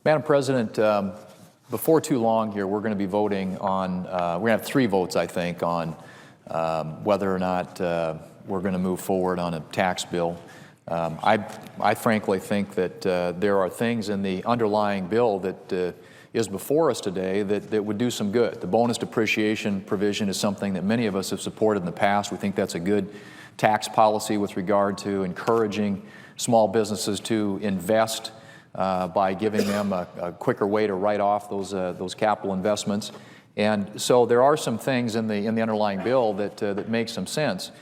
Madam President, before too long here, we're going to be voting on, we're going to have 3 votes, I think, on whether or not we're going to move forward on a tax bill. I frankly think that there are things in the underlying bill that is before us today that would do some good. The bonus depreciation provision is something that many of us have supported in the past. We think that's a good tax policy with regard to encouraging small businesses to invest by giving them a quicker way to write off those capital investments. And so there are some things in the underlying bill that make some sense.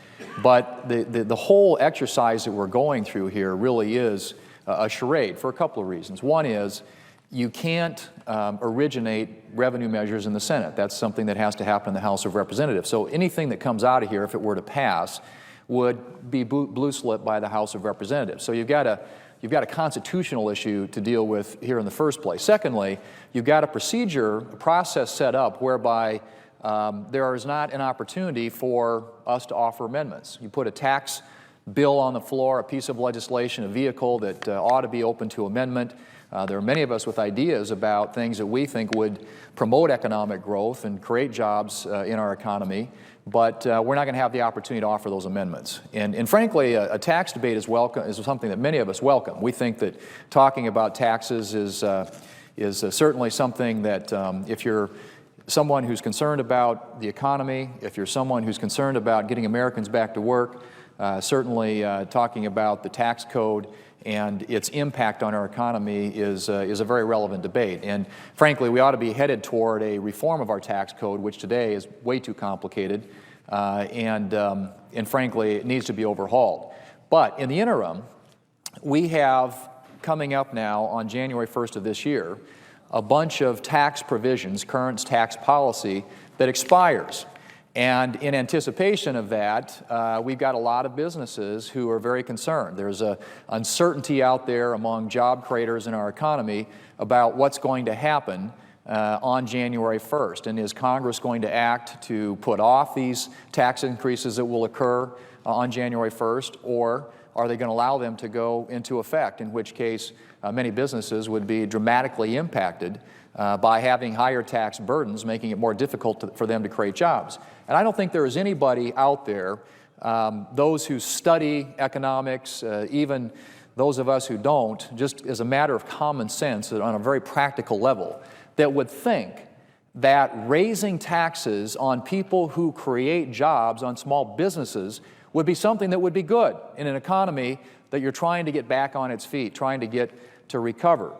But the whole exercise that we're going through here really is a charade for a couple of reasons. One is you can't originate revenue measures in the Senate. That's something that has to happen in the House of Representatives. So anything that comes out of here, if it were to pass, would be blue slipped by the House of Representatives. So you've got a constitutional issue to deal with here in the first place. Secondly, you've got a process set up whereby there is not an opportunity for us to offer amendments. You put a tax bill on the floor, a piece of legislation, a vehicle that ought to be open to amendment. There are many of us with ideas about things that we think would promote economic growth and create jobs in our economy, but we're not going to have the opportunity to offer those amendments. And frankly, a tax debate is something that many of us welcome. We think that talking about taxes is certainly something that if you're someone who's concerned about the economy, if you're someone who's concerned about getting Americans back to work, certainly talking about the tax code and its impact on our economy is a very relevant debate. And frankly, we ought to be headed toward a reform of our tax code, which today is way too complicated, and frankly, it needs to be overhauled. But in the interim, we have coming up now on January 1st of this year, a bunch of tax provisions, current tax policy, that expires. And in anticipation of that, we've got a lot of businesses who are very concerned. There's an uncertainty out there among job creators in our economy about what's going to happen on January 1st. And is Congress going to act to put off these tax increases that will occur on January 1st, or are they going to allow them to go into effect, in which case many businesses would be dramatically impacted by having higher tax burdens, making it more difficult for them to create jobs. And I don't think there is anybody out there, those who study economics, even those of us who don't, just as a matter of common sense on a very practical level, that would think that raising taxes on people who create jobs, on small businesses, would be something that would be good in an economy that you're trying to get back on its feet, trying to get to recover.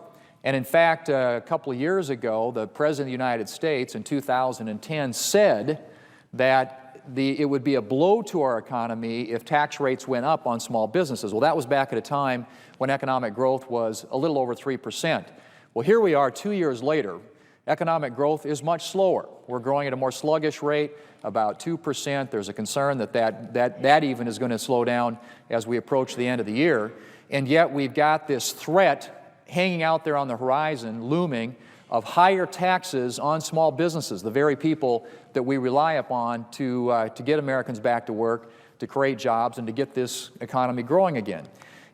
And in fact, a couple of years ago, the President of the United States in 2010 said that it would be a blow to our economy if tax rates went up on small businesses. Well, that was back at a time when economic growth was a little over 3%. Well, here we are 2 years later. Economic growth is much slower. We're growing at a more sluggish rate, about 2%. There's a concern that even is going to slow down as we approach the end of the year. And yet we've got this threat hanging out there on the horizon, looming, of higher taxes on small businesses, the very people that we rely upon to get Americans back to work, to create jobs, and to get this economy growing again.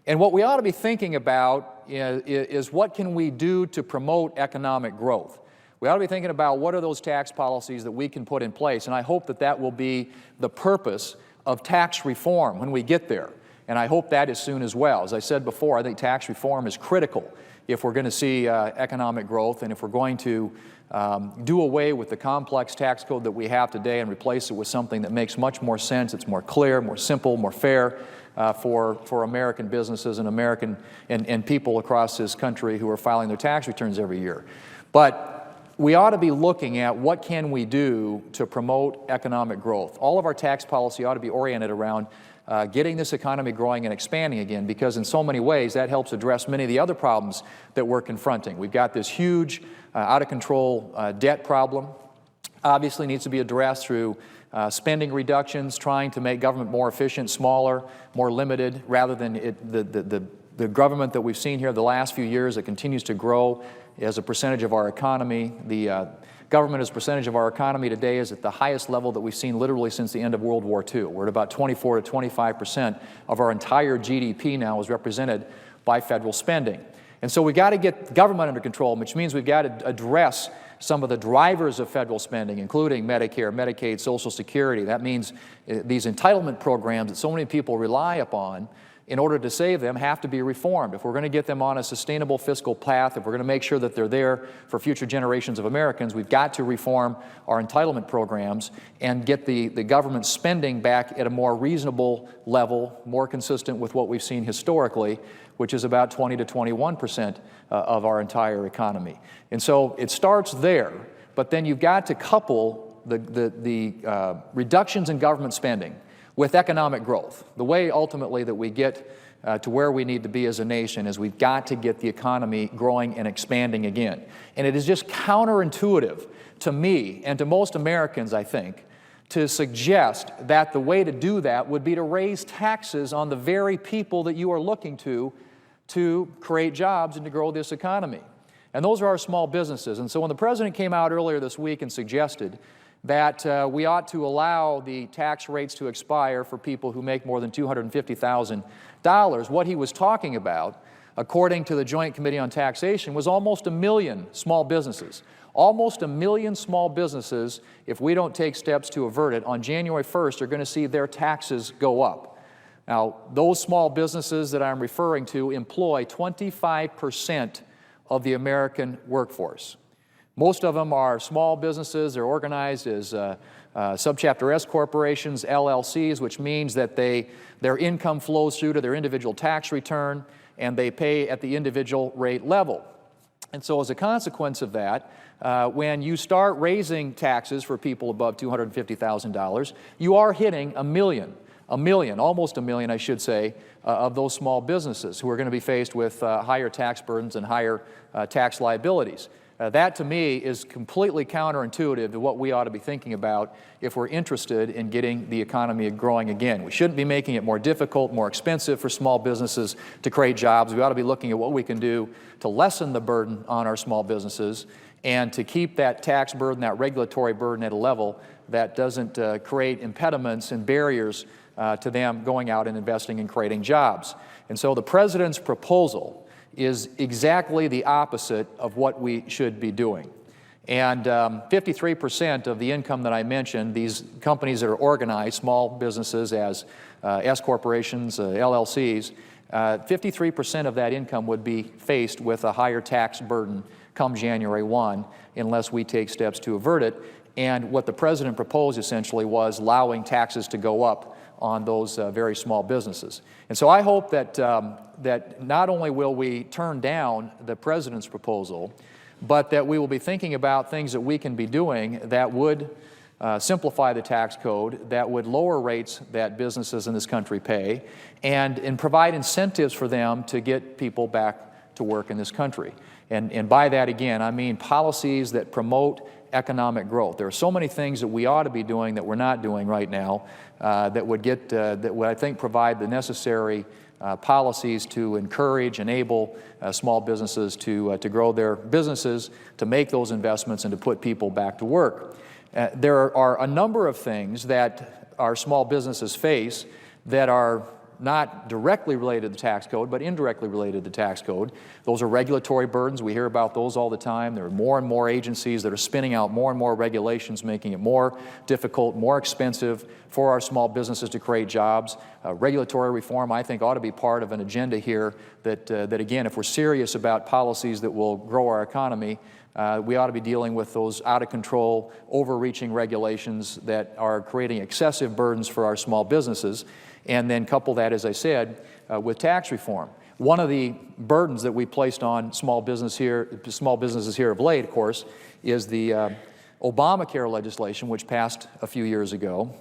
And what we ought to be thinking about is what can we do to promote economic growth? We ought to be thinking about what are those tax policies that we can put in place, and I hope that that will be the purpose of tax reform when we get there. And I hope that is soon as well. As I said before, I think tax reform is critical if we're going to see economic growth, and if we're going to do away with the complex tax code that we have today and replace it with something that makes much more sense, it's more clear, more simple, more fair for American businesses and American and people across this country who are filing their tax returns every year. But we ought to be looking at what can we do to promote economic growth. All of our tax policy ought to be oriented around getting this economy growing and expanding again, because in so many ways that helps address many of the other problems that we're confronting. We've got this huge, out-of-control debt problem. Obviously needs to be addressed through spending reductions, trying to make government more efficient, smaller, more limited, rather than the government that we've seen here the last few years that continues to grow as a percentage of our economy. The government as a percentage of our economy today is at the highest level that we've seen literally since the end of World War II. We're at about 24 to 25% of our entire GDP now is represented by federal spending. And so we've got to get government under control, which means we've got to address some of the drivers of federal spending, including Medicare, Medicaid, Social Security. That means these entitlement programs that so many people rely upon in order to save them have to be reformed. If we're going to get them on a sustainable fiscal path, if we're going to make sure that they're there for future generations of Americans, we've got to reform our entitlement programs and get the government spending back at a more reasonable level, more consistent with what we've seen historically, which is about 20 to 21% of our entire economy. And so it starts there, but then you've got to couple the reductions in government spending with economic growth. The way ultimately that we get to where we need to be as a nation is we've got to get the economy growing and expanding again. And it is just counterintuitive to me and to most Americans, I think, to suggest that the way to do that would be to raise taxes on the very people that you are looking to create jobs and to grow this economy. And those are our small businesses. And so when the President came out earlier this week and suggested that we ought to allow the tax rates to expire for people who make more than $250,000, what he was talking about, according to the Joint Committee on Taxation, was almost 1 million small businesses. Almost 1 million small businesses, if we don't take steps to avert it, on January 1st are going to see their taxes go up. Now, those small businesses that I'm referring to employ 25% of the American workforce. Most of them are small businesses. They're organized as subchapter S corporations, LLCs, which means that their income flows through to their individual tax return and they pay at the individual rate level. And so as a consequence of that, when you start raising taxes for people above $250,000, you are hitting a million, almost a million, I should say, of those small businesses who are going to be faced with higher tax burdens and higher tax liabilities. That, to me, is completely counterintuitive to what we ought to be thinking about if we're interested in getting the economy growing again. We shouldn't be making it more difficult, more expensive for small businesses to create jobs. We ought to be looking at what we can do to lessen the burden on our small businesses and to keep that tax burden, that regulatory burden at a level that doesn't create impediments and barriers to them going out and investing and creating jobs. And so the President's proposal is exactly the opposite of what we should be doing. And 53% of the income that I mentioned, these companies that are organized, small businesses as S corporations, LLCs, 53% of that income would be faced with a higher tax burden come January 1 unless we take steps to avert it. And what the President proposed essentially was allowing taxes to go up on those very small businesses. And so I hope that, that not only will we turn down the President's proposal, but that we will be thinking about things that we can be doing that would simplify the tax code, that would lower rates that businesses in this country pay, and provide incentives for them to get people back to work in this country. And by that, again, I mean policies that promote economic growth. There are so many things that we ought to be doing that we're not doing right now that would I think provide the necessary policies to encourage, enable small businesses to grow their businesses, to make those investments, and to put people back to work. There are a number of things that our small businesses face that are not directly related to the tax code, but indirectly related to the tax code. Those are regulatory burdens. We hear about those all the time. There are more and more agencies that are spinning out more and more regulations, making it more difficult, more expensive for our small businesses to create jobs. Regulatory reform, I think, ought to be part of an agenda here that again, if we're serious about policies that will grow our economy, we ought to be dealing with those out-of-control, overreaching regulations that are creating excessive burdens for our small businesses, and then couple that, as I said, with tax reform. One of the burdens that we placed on small businesses here of late, of course, is the Obamacare legislation, which passed a few years ago.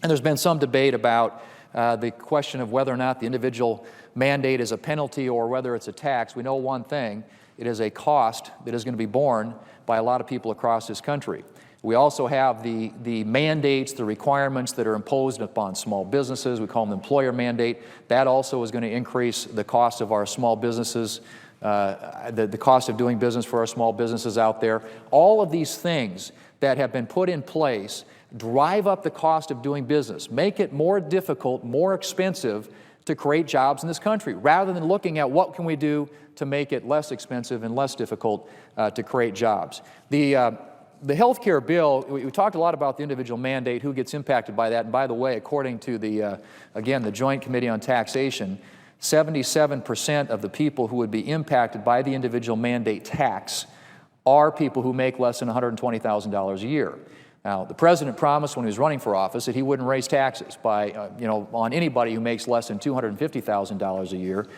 And there's been some debate about the question of whether or not the individual mandate is a penalty or whether it's a tax. We know one thing: it is a cost that is going to be borne by a lot of people across this country. We also have the mandates, the requirements that are imposed upon small businesses. We call them the employer mandate. That also is going to increase the cost of our small businesses, the cost of doing business for our small businesses out there. All of these things that have been put in place drive up the cost of doing business, make it more difficult, more expensive to create jobs in this country, rather than looking at what can we do to make it less expensive and less difficult to create jobs. The health care bill, we talked a lot about the individual mandate, who gets impacted by that. And by the way, according to again, the Joint Committee on Taxation, 77% of the people who would be impacted by the individual mandate tax are people who make less than $120,000 a year. Now, the president promised when he was running for office that he wouldn't raise taxes by, on anybody who makes less than $250,000 a year.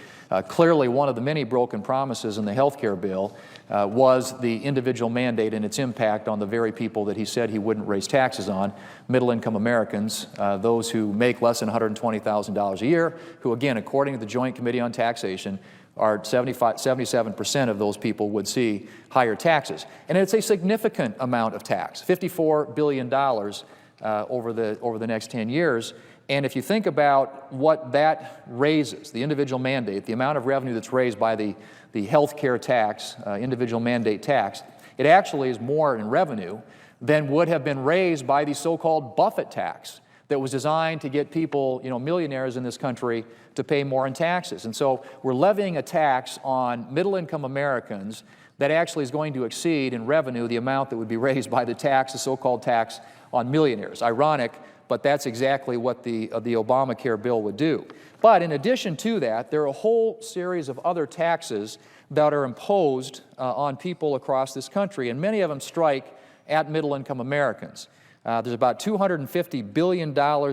Clearly, one of the many broken promises in the health care bill was the individual mandate and its impact on the very people that he said he wouldn't raise taxes on, middle-income Americans, those who make less than $120,000 a year, who, again, according to the Joint Committee on Taxation, are 77% of those people would see higher taxes. And it's a significant amount of tax, $54 billion over the next 10 years. And if you think about what that raises, the individual mandate, the amount of revenue that's raised by the health care tax, individual mandate tax, it actually is more in revenue than would have been raised by the so-called Buffett tax that was designed to get people, millionaires in this country to pay more in taxes. And so we're levying a tax on middle-income Americans that actually is going to exceed in revenue the amount that would be raised by the tax, the so-called tax on millionaires. Ironic, but that's exactly what the Obamacare bill would do. But in addition to that, there are a whole series of other taxes that are imposed on people across this country, and many of them strike at middle-income Americans. There's about $250 billion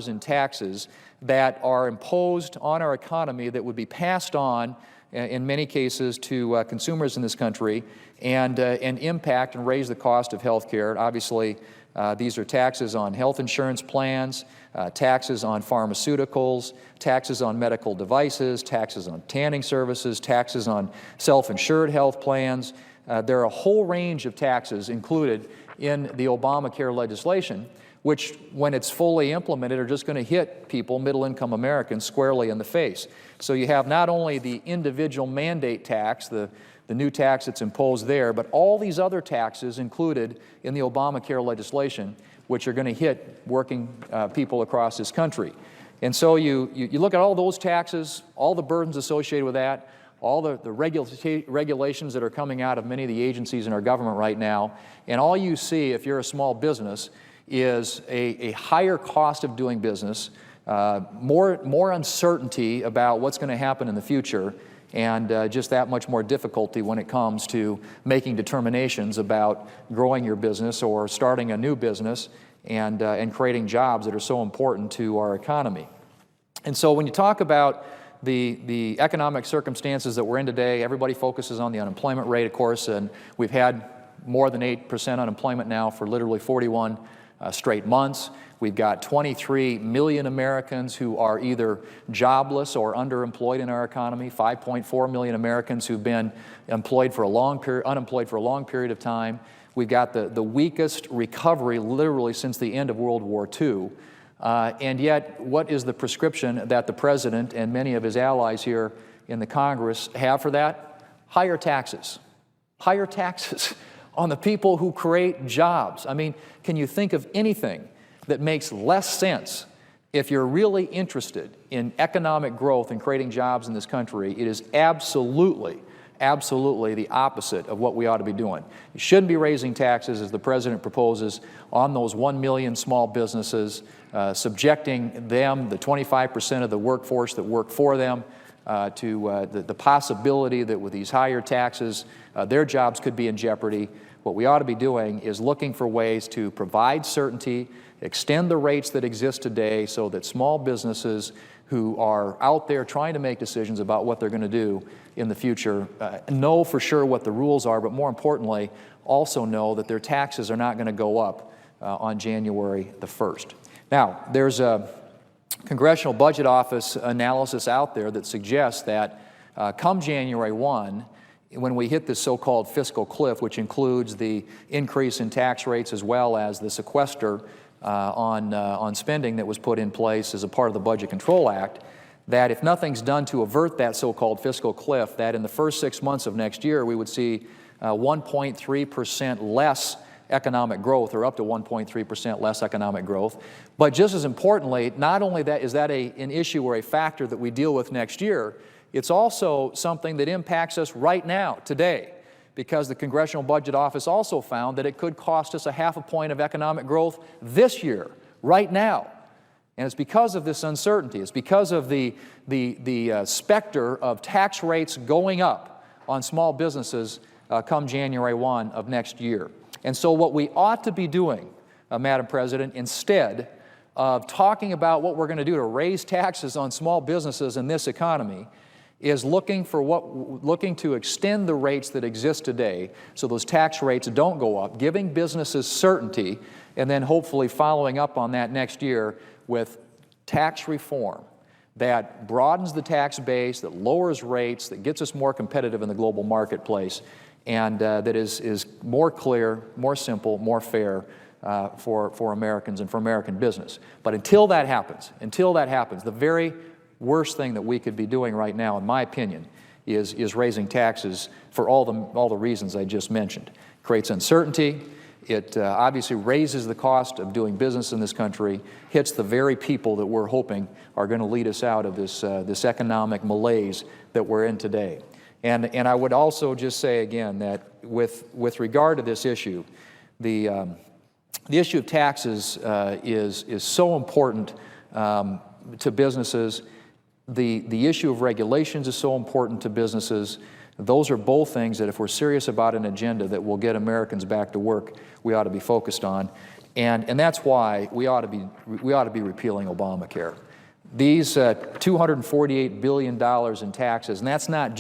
in taxes that are imposed on our economy that would be passed on, in many cases, to consumers in this country and impact and raise the cost of health care. Obviously, these are taxes on health insurance plans, taxes on pharmaceuticals, taxes on medical devices, taxes on tanning services, taxes on self-insured health plans. There are a whole range of taxes included in the Obamacare legislation, which, when it's fully implemented, are just going to hit people, middle-income Americans, squarely in the face. So you have not only the individual mandate tax, the new tax that's imposed there, but all these other taxes included in the Obamacare legislation, which are going to hit working people across this country. And so you look at all those taxes, all the burdens associated with that, all the regulations that are coming out of many of the agencies in our government right now, and all you see, if you're a small business, is a higher cost of doing business, more uncertainty about what's going to happen in the future, and just that much more difficulty when it comes to making determinations about growing your business or starting a new business and creating jobs that are so important to our economy. And so when you talk about the economic circumstances that we're in today, everybody focuses on the unemployment rate, of course, and we've had more than 8% unemployment now for literally 41 straight months. We've got 23 million Americans who are either jobless or underemployed in our economy, 5.4 million Americans who've been unemployed for a long period of time. We've got the weakest recovery literally since the end of World War II. And yet, what is the prescription that the President and many of his allies here in the Congress have for that? Higher taxes. Higher taxes on the people who create jobs. I mean, can you think of anything that makes less sense? If you're really interested in economic growth and creating jobs in this country, it is absolutely the opposite of what we ought to be doing. You shouldn't be raising taxes, as the President proposes, on those 1 million small businesses, subjecting them, the 25% of the workforce that work for them, to the possibility that with these higher taxes, their jobs could be in jeopardy. What we ought to be doing is looking for ways to provide certainty, extend the rates that exist today so that small businesses who are out there trying to make decisions about what they're going to do in the future know for sure what the rules are, but more importantly, also know that their taxes are not going to go up on January the 1st. Now, there's a Congressional Budget Office analysis out there that suggests that come January 1, when we hit this so-called fiscal cliff, which includes the increase in tax rates as well as the sequester on spending that was put in place as a part of the Budget Control Act, that if nothing's done to avert that so-called fiscal cliff, that in the first 6 months of next year we would see 1.3% less economic growth, or up to 1.3% less economic growth. But just as importantly, not only that is that an issue or a factor that we deal with next year, it's also something that impacts us right now, today, because the Congressional Budget Office also found that it could cost us 0.5 point of economic growth this year, right now. And it's because of this uncertainty. It's because of the specter of tax rates going up on small businesses come January 1 of next year. And so what we ought to be doing, Madam President, instead of talking about what we're going to do to raise taxes on small businesses in this economy, is looking to extend the rates that exist today so those tax rates don't go up, giving businesses certainty, and then hopefully following up on that next year with tax reform that broadens the tax base, that lowers rates, that gets us more competitive in the global marketplace, and that is more clear, more simple, more fair for Americans and for American business. But until that happens, the very worst thing that we could be doing right now, in my opinion, is raising taxes for all the reasons I just mentioned. It creates uncertainty. It obviously raises the cost of doing business in this country, hits the very people that we're hoping are going to lead us out of this economic malaise that we're in today. And I would also just say again that with regard to this issue, the issue of taxes is so important to businesses. The issue of regulations is so important to businesses. Those are both things that if we're serious about an agenda that will get Americans back to work, we ought to be focused on. And that's why we ought to be repealing Obamacare. These $248 billion in taxes, and that's not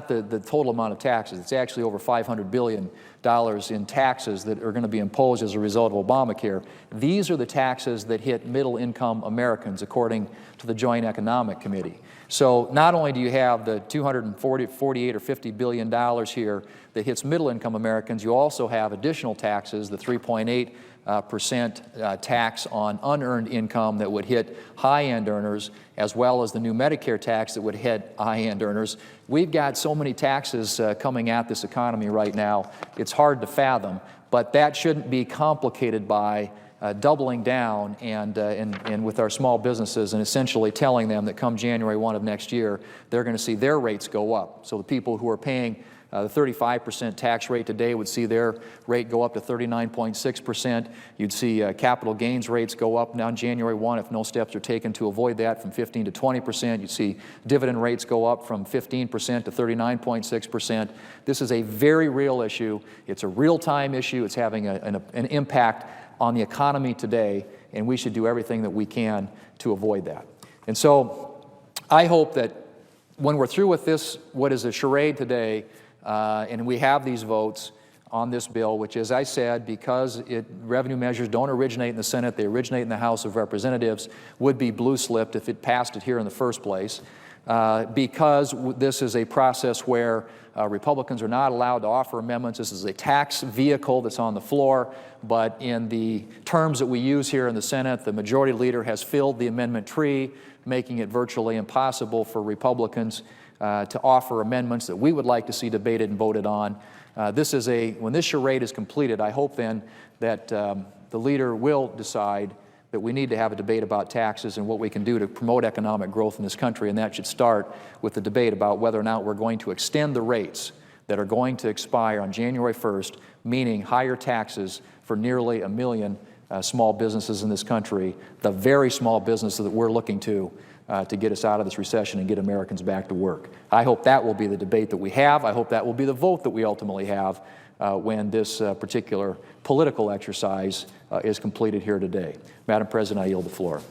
the total amount of taxes. It's actually over $500 billion in taxes that are going to be imposed as a result of Obamacare. These are the taxes that hit middle-income Americans, according to the Joint Economic Committee. So not only do you have the $248 or $50 billion here that hits middle-income Americans, you also have additional taxes, the 3.8% tax on unearned income that would hit high-end earners, as well as the new Medicare tax that would hit high-end earners. We've got so many taxes coming at this economy right now, it's hard to fathom, but that shouldn't be complicated by doubling down and with our small businesses and essentially telling them that come January 1 of next year, they're going to see their rates go up. So the people who are paying the 35% tax rate today would see their rate go up to 39.6%. You'd see capital gains rates go up now January 1 if no steps are taken to avoid that, from 15 to 20%. You'd see dividend rates go up from 15% to 39.6%. This is a very real issue. It's a real-time issue. It's having an impact on the economy today, and we should do everything that we can to avoid that. And so I hope that when we're through with this, what is a charade today, and we have these votes on this bill, which, as I said, because revenue measures don't originate in the Senate, they originate in the House of Representatives, would be blue-slipped if it passed it here in the first place. Because this is a process where Republicans are not allowed to offer amendments. This is a tax vehicle that's on the floor, but in the terms that we use here in the Senate, the majority leader has filled the amendment tree, making it virtually impossible for Republicans to offer amendments that we would like to see debated and voted on. When this charade is completed, I hope then that the leader will decide that we need to have a debate about taxes and what we can do to promote economic growth in this country, and that should start with the debate about whether or not we're going to extend the rates that are going to expire on January 1st, meaning higher taxes for nearly 1 million small businesses in this country, the very small businesses that we're looking to get us out of this recession and get Americans back to work. I hope that will be the debate that we have. I hope that will be the vote that we ultimately have when this particular political exercise is completed here today. Madam President, I yield the floor.